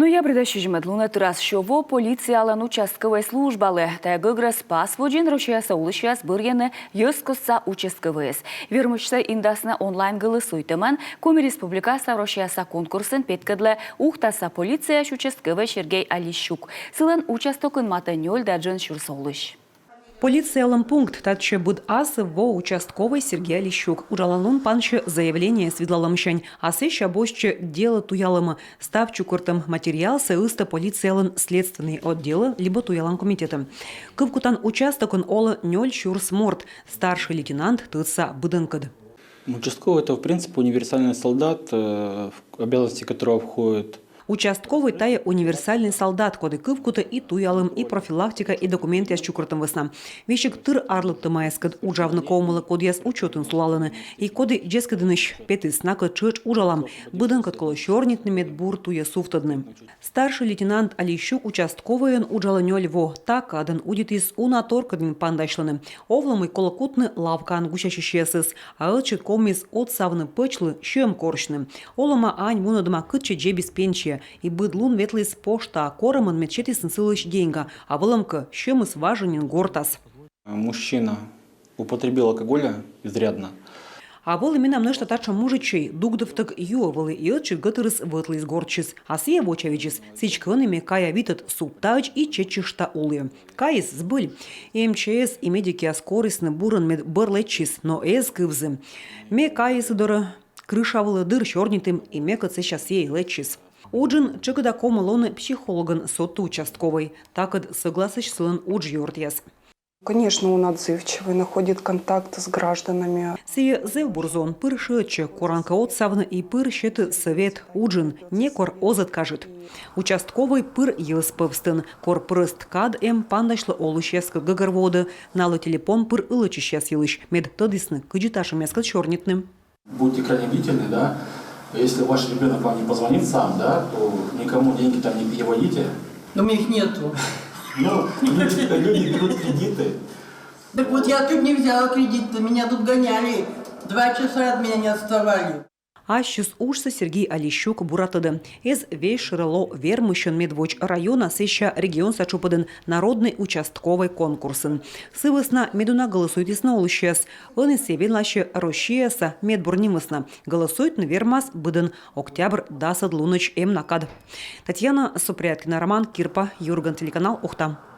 Ноябрьда шижмедлуна турас шово полициялан участковой службалы. Тәгігрес пасводжин Россиясы улышяс бұргені ескоса участковыйыз. Вермышса индасына онлайн голосуйтыман Коми Республикаса Россияса конкурсын петкідлі ухтаса полиция участковый Сергей Алищук. Сылан участокын матанёл даджын шурсолыш. Полициялым пункт татче буд асы во участковый Сергей Алищук. Ужаланун панче заявление свидлаламщань, а сеща бошче дело туялыма. Ставчу куртам материал сеыста полициялын следственный отдела, либо туялан комитетом. Кывкутан участокын ола нёль шурсморт, старший лейтенант тыца быдынкад. Участковый – это, в принципе, универсальный солдат, в обязанности которого входит. Участковый тая универсальный солдат, коды кывкута и туялым, и профилактика, и документы с чукуртом весна. Вещик тыр арлыкты майскад ужавны коумылы кодияс учетын сулалыны, и коды джескадыныш петы снака чыч ужалам, быдынкад коло щорнитны медбур туя суфтадны. Старший лейтенант Алищук участковыйын ужалынёль во, так адын удит из унаторкадын пандашланы. Овламый колокутны лавкан гущащищесыз, а ылчыт комис от савны пычлы щем коршны. Олама ань мунадыма кытче джебис пенчия. И быдлун ветлис пошта, короман мечети сынсылыш деньга, а выломка щемыс важенен гортас. Мужчина употребил алкоголя изрядно. А вол именно мнешта тача мужичей, дугдовтак юовалы и отчит гатырыс вытлис горчис, а сия вочавичис, сичканами кая витат суптач и чечишта улы. Каис сбыль. И МЧС и медики аскорисны буран мед барлечис, но эз кывзы. Ме каис дора крышавалы дыр щорнитым и мекацы сейчас ей лечис. Уджин чекада комалоны психологан соту участковый, такад согласыч сылын удж йортяс. Конечно, он отзывчивый, находит контакт с гражданами. Сие зевбурзон пыр шече, коранка отсавны и пыр щеты совет уджин, не кор озат кажет. Участковый пыр елспывстын, кор прыст кад пандашлы олышеска гагарводы, налы телефон пыр ылычищас елыш, мед тадысны кыджиташым яскат чорнитным. Будьте крайне бдительны, да. Если ваш ребенок вам не позвонит сам, да, то никому деньги там не переводите. Но у меня их нету. Ну, люди берут кредиты. Так вот я тут не взяла кредит, меня тут гоняли. 2 часа от меня не отставали. Ащус ушса Сергей Алищук буратыды. Эз весь шырыло вермыщен медвоч района сеща регион сачупадын народный участковый конкурсын. Сывысна медуна голосуйтис на улыщес. Он из севенлаще Россияса медбурнимысна. Голосует на вермас быдын октябрь дасад луныч накад. Татьяна Супряткина, Роман Кирпа, Юрган, телеканал Ухта.